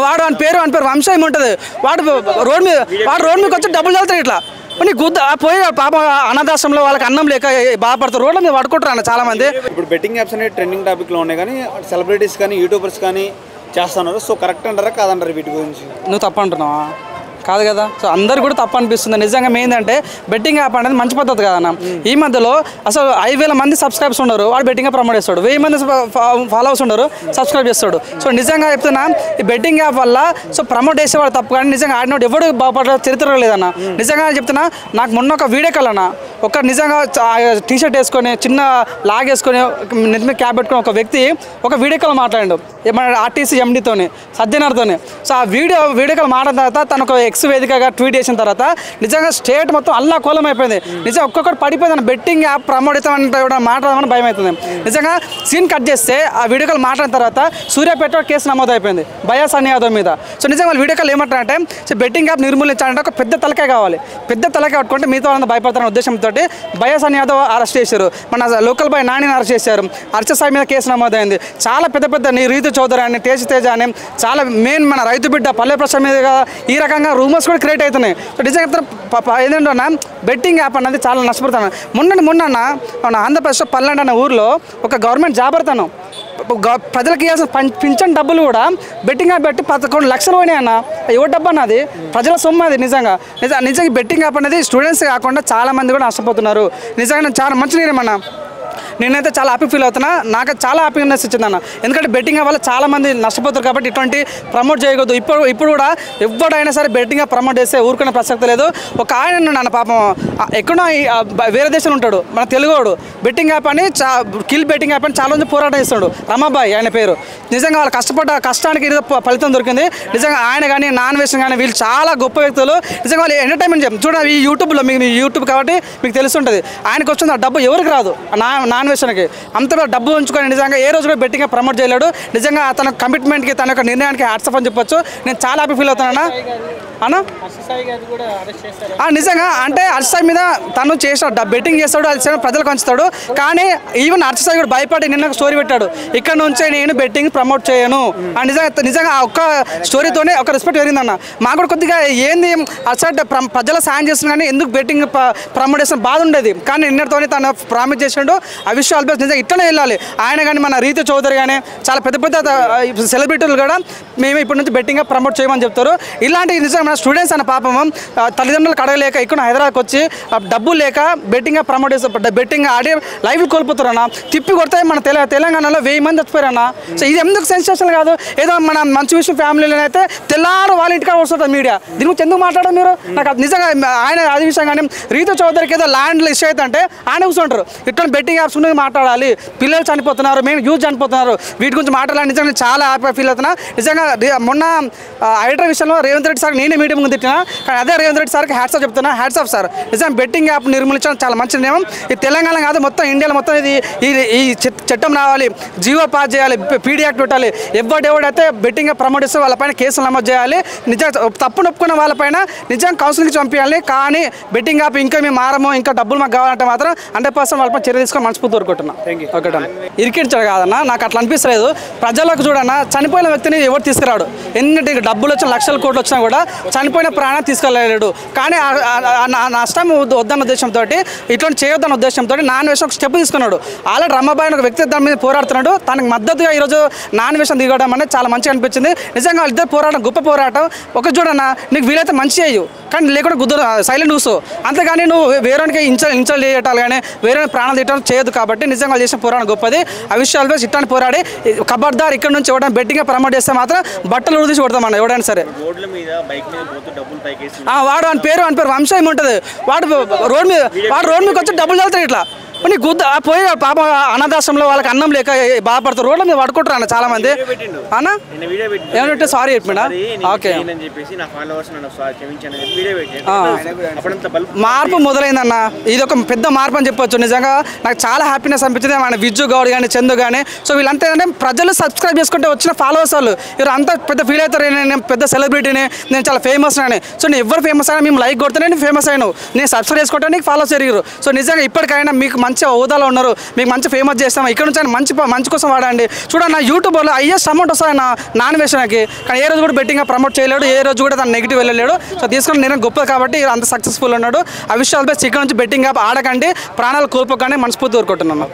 వాడు అని పేరు వంశం ఉంటుంది. వాడు రోడ్ మీదకి వచ్చి డబ్బులు చల్లుతాడు ఇట్లా నీకు గుద్ద పోయి పాప అనాథాశ్రమంలో వాళ్ళకి అన్నం లేక బాధపడతారు. రోడ్ల మీద పడుకుంటారు చాలా మంది. ఇప్పుడు బెట్టింగ్ యాప్స్ అనేవి ట్రెండింగ్ టాపిక్లో ఉన్నాయి, కానీ సెలబ్రిటీస్ కానీ యూట్యూబర్స్ కానీ చేస్తున్నారు. సో కరెక్ట్ అంటారా కాదంటారు వీటి గురించి? నువ్వు తప్పు అంటున్నావా? కాదు కదా. సో అందరు కూడా తప్పు అనిపిస్తుంది. నిజంగా ఏంటంటే బెట్టింగ్ యాప్ అనేది మంచి పద్ధతి కదన్న. ఈ మధ్యలో అసలు 5,000 మంది సబ్స్క్రైబర్స్ ఉన్నారు, వాడు బెట్టింగ్ యాప్ ప్రమోట్ చేస్తాడు. 1000 మంది ఫాలోవర్స్ ఉన్నారు, సబ్స్క్రైబ్ చేస్తాడు. సో నిజంగా చెప్తున్నా ఈ బెట్టింగ్ యాప్ వల్ల సో ప్రమోట్ చేసేవాడు తప్పు, కానీ నిజంగా ఆడినోడు ఎవడు బాగుపడ చరిత్ర లేదన్న. నిజంగా చెప్తున్నా, నాకు మొన్న ఒక వీడియో కాల్ అన్న, ఒక నిజంగా టీషర్ట్ వేసుకొని చిన్న లాగ్ వేసుకొని నిజమే క్యాబ్ పెట్టుకుని ఒక వ్యక్తి ఒక వీడియో కాల్ మాట్లాడాడు మన ఆర్టీసీ ఎండీతోని సత్యనారాయణతోని. సో ఆ వీడియో కాల్ మాట్లాడిన తర్వాత తను ఒక ఎక్స్ వేదికగా ట్వీట్ చేసిన తర్వాత నిజంగా స్టేట్ మొత్తం అల్లా కోలం అయిపోయింది. నిజంగా ఒక్కొక్కటి పడిపోయింది. బెట్టింగ్ యాప్ ప్రమోట్ అవుతామంటే మాట్లాడమని భయం అవుతుంది. నిజంగా సీన్ కట్ చేస్తే ఆ వీడియో కాల్ మాట్లాడిన తర్వాత సూర్యాపేట కేసు నమోదు అయిపోయింది బయాస్ యాదవ్ మీద. సో నిజంగా వాళ్ళు వీడియో కాల్ ఏమంటారంటే సో బెట్టింగ్ యాప్ నిర్మూలించాలంటే ఒక పెద్ద తలకాయ కావాలి, పెద్ద తలకాయ పట్టుకుంటే మిగతా వాళ్ళని భయపడతారనే ఉద్దేశంతో బయాస్ యాదవ్ అరెస్ట్ చేశారు. మన లోకల్ బాయ్ నానిని అరెస్ట్ చేశారు. అర్చసాయి మీద కేసు నమోదైంది. చాలా పెద్ద రీతు చౌదరి అని తేజ అని చాలా మెయిన్ మన రైతు బిడ్డ పల్లె ప్రశ్న మీద ఈ రకంగా రూమర్స్ కూడా క్రియేట్ అవుతున్నాయి. సో నిజంగా చెప్తున్నా ఏంటంటే బెట్టింగ్ యాప్ అన్నది చాలా నష్టపడుతున్నాను. మొన్న మన ఆంధ్రప్రదేశ్లో పల్లెండ అనే ఊర్లో ఒక గవర్నమెంట్ జాబ్ పడతాను ప్రజలకు ఇవ్వాల్సిన పింఛన్ డబ్బులు కూడా బెట్టింగ్ యాప్ పెట్టి 11 లక్షలు పోయినాయి అన్న. ఎవరి డబ్బు అన్నది ప్రజల సొమ్ము అది. నిజంగా బెట్టింగ్ యాప్ అనేది స్టూడెంట్స్ కాకుండా చాలా మంది కూడా నష్టపోతున్నారు. నిజంగా చాలా మంచి నేనేమన్నా నేనైతే చాలా హ్యాపీ ఫీల్ అవుతున్నా. నాకు చాలా హ్యాపీనెస్ ఇచ్చిందన్న. ఎందుకంటే బెట్టింగ్ వల్ల చాలా మంది నష్టపోతారు కాబట్టి ఇటువంటి ప్రమోట్ చేయకూడదు. ఇప్పుడు కూడా ఎవడైనా సరే బెట్టింగ్ ప్రమోట్ చేస్తే ఊరుకునే ప్రసక్తి లేదు. ఒక ఆయన నాన్న పాపం ఎక్కడో వేరే దేశంలో ఉంటాడు, మన తెలుగువాడు. బెట్టింగ్ యాప్ అని కిల్ బెట్టింగ్ యాప్ అని చాలా మంది పోరాటం చేస్తాడు. రమాబాయ్ ఆయన పేరు. నిజంగా వాళ్ళు కష్టపడ్డ కష్టానికి ఫలితం దొరికింది. నిజంగా ఆయన కానీ నాన్ వెజ్ కానీ వీళ్ళు చాలా గొప్ప వ్యక్తులు. నిజంగా వాళ్ళు ఎంటర్టైన్మెంట్ చేయం చూడండి ఈ యూట్యూబ్లో మీకు యూట్యూబ్ కాబట్టి మీకు తెలుస్తుంటుంది. ఆయనకు వస్తుంది ఆ డబ్బు ఎవరికి రాదు. నాన్ వెజ్కి అంత డబ్బు ఉంచుకొని నిజంగా ఏ రోజు కూడా బెట్టింగ్ ప్రమోట్ చేయలేడు. నిజంగా తన కమిట్మెంట్కి తన యొక్క నిర్ణయానికి హ్యాట్స్ ఆఫ్ అని చెప్పొచ్చు. నేను చాలా హ్యాపీ ఫీల్ అవుతానన్నా అన్న. నిజంగా అంటే అర్చసాయి మీద తను చేసిన బెట్టింగ్ చేస్తాడు, అది ప్రజలకు పంచుతాడు. కానీ ఈవెన్ అర్చసాయి కూడా భయపడి నిన్న స్టోరీ పెట్టాడు, ఇక్కడ నుంచే నేను బెట్టింగ్ ప్రమోట్ చేయను. నిజంగా ఆ ఒక్క స్టోరీతోనే ఒక రెస్పెక్ట్ పెరిగిందన్న. మాకు కూడా కొద్దిగా ఏంది అర్చసాయి ప్రజల సాయం చేస్తున్నా కానీ ఎందుకు బెట్టింగ్ ప్రమోట్ చేసిన బాధ ఉండేది. కానీ నిన్నటితోనే తను ప్రామిస్ చేసిండు ఆ విషయాలు నిజంగా ఇట్లనే వెళ్ళాలి. ఆయన కానీ మన రీతు చౌదరి కానీ చాలా పెద్ద సెలబ్రిటీలు కూడా మేము ఇప్పటి నుంచి బెట్టింగ్ ప్రమోట్ చేయమని చెప్తారు. ఇలాంటి నిజంగా మన స్టూడెంట్స్ అన్న పాపం తల్లిదండ్రులకు అడగలేక ఇక్కడ హైదరాబాద్కి వచ్చి డబ్బులు లేక బెట్టింగ్ ప్రమోట్ చేస్తే బెట్టింగ్ ఆడి లైవ్లు కోల్పోతారు అన్న. తిప్పి కొడితే మన తెలంగాణలో 1000 మంది చచ్చిపోయారు అన్న. సో ఇది ఎందుకు సెన్సేషన్ కాదు? ఏదో మన మంచి విషయం ఫ్యామిలీలో అయితే తెల్లారు వాళ్ళ ఇంటికి వస్తుంది మీడియా. దీని గురించి ఎందుకు మాట్లాడదు మీరు? నాకు నిజంగా ఆయన అది విషయం కానీ రీతు చౌదరికి ఏదో ల్యాండ్లు ఇష్యూ అయితే అంటే ఆయన కూర్చుంటారు. ఇట్లా బెట్టింగ్ యాప్స్ మాట్లాడాలి, పిల్లలు చనిపోతున్నారు, మేము యూజ్ చనిపోతున్నారు, వీటి గురించి మాట్లాడాలి. నిజంగా చాలా హ్యాపీ ఫీల్ అవుతున్నా. నిజంగా మొన్న ఐటర్ విషయంలో రేవంత్ రెడ్డి సార్ నేనే మీటింగ్ ముందు తిట్టినా, కానీ అదే రేవంత్ రెడ్డి సార్కి హ్యాట్స్ ఆఫ్ చెప్తున్నా. Hats off sir. నిజంగా బెట్టింగ్ యాప్ నిర్మూలించడం చాలా మంచి నియమం. ఈ తెలంగాణ కాదు మొత్తం ఇండియాలో మొత్తం ఈ చట్టం రావాలి, జీవో పాస్ చేయాలి, పీడీ యాక్ట్ పెట్టాలి. ఎవడైతే బెట్టింగ్ ప్రమోట్ చేస్తే వాళ్ళపైన కేసులు నమోదు చేయాలి. నిజంగా తప్పు నొప్పుకున్న వాళ్ళపైన నిజంగా కౌన్సిలింగ్ పంపించాలి. కానీ బెట్టింగ్ యాప్ ఇంకా మేము మారము, ఇంకా డబ్బులు మాకు కావాలంటే మాత్రం 100% వాళ్ళపైన చర్య తీసుకొని మనస్ఫూర్తి కోరుకుంటున్నా. ఇరికించాడు కాదన్నా, నాకు అట్లా అనిపిస్తలేదు. ప్రజలకు చూడన్నా చనిపోయిన వ్యక్తిని ఎవరు తీసుకురాడు. ఎన్ని డబ్బులు వచ్చిన లక్షల కోట్లు వచ్చినా కూడా చనిపోయిన ప్రాణం తీసుకెళ్ళలేడు. కానీ నష్టం వద్దన్న ఉద్దేశంతో ఇటువంటి చేయొద్దన్న ఉద్దేశంతో నాన్ వేషం ఒక స్టెప్ తీసుకున్నాడు. ఆల్రెడీ రమ్మబాయి ఒక వ్యక్తి దాని మీద పోరాడుతున్నాడు. తనకు మద్దతుగా ఈరోజు నాన్ వేషం దిగడం అనేది చాలా మంచిగా అనిపించింది. నిజంగా వాళ్ళిద్దరు పోరాటం గొప్ప పోరాటం. ఒక చూడన్నా నీకు వీలైతే మంచి అయ్యు, కానీ లేకుండా గుద్దు సైలెంట్ కూర్చో. అంతేగాని నువ్వు వేరేకి ఇన్సల్ట్ చేయటాలు కానీ వేరే ప్రాణాలు తీయటం చేయదు. కాబట్టి నిజంగా చేసిన పోరాటం గొప్పది. ఆ విషయాలపై ఇట్టాన్ని పోరాడి కబర్దార్ ఇక్కడ నుంచి ఎవరైనా బెట్టింగ్ ప్రమోట్ చేస్తే మాత్రం బట్టలు ఉడిచి కొడతామన్న ఎవడైనా సరే. వాడు అని పేరు వంశం ఉంటుంది. వాడు రోడ్ మీదకి వచ్చి డబ్బులు చల్లుతాడు ఇట్లా నీకు గుద్ద పోయి పాప అనాథాశ్రమంలో వాళ్ళకి అన్నం లేక బాధపడతారు. రోడ్ల మీద పడుకుంటారు అన్న చాలా మంది అన్న. ఏమంటే సారీ చెప్పినా ఓకే మార్పు మొదలైందన్న. ఇది ఒక పెద్ద మార్పు అని చెప్పొచ్చు. నిజంగా నాకు చాలా హ్యాపీనెస్ అనిపించింది. మన విజ్జు గౌడ్ కానీ చందు కానీ సో వీళ్ళంతా ఏంటంటే ప్రజలు సబ్స్క్రైబ్ చేసుకుంటే వచ్చిన ఫాలోవర్స్ వాళ్ళు ఇవరు అంతా పెద్ద ఫీల్ అవుతారు. నేను పెద్ద సెలబ్రిటీని, నేను చాలా ఫేమస్ అని. సో నేను ఎవరు ఫేమస్ అయినా మేము లైక్ కొడితే నేను ఫేమస్ అయినావు, నేను సబ్స్క్రైబ్ చేసుకుంటే నీకు ఫాలోవర్స్ పెరిగారు. సో నిజంగా ఇప్పటికైనా మీకు మంచి మంచి హోదాలో ఉన్నారు, మీకు మంచి ఫేమస్ చేస్తాం, ఇక్కడ నుంచి ఆయన మంచి కోసం వాడండి. చూడండి యూట్యూబ్లో హైయెస్ట్ అమౌంట్ వస్తాయి నాన్ వేషన్కి, కానీ ఏ రోజు కూడా బెట్టింగ్ ప్రమోట్ చేయలేడు, ఏ రోజు కూడా తను నెగిటివ్ వెళ్ళలేడు. సో తీసుకుని నేను గొప్పది కాబట్టి అంత సక్సెస్ఫుల్ ఉన్నాడు. ఆ విషయాలపై ఇక్కడ నుంచి బెట్టింగ్ యాప్ ఆడకండి, ప్రాణాలు కోల్పోకండి మనస్ఫూర్తి కోరుకుంటున్నాను.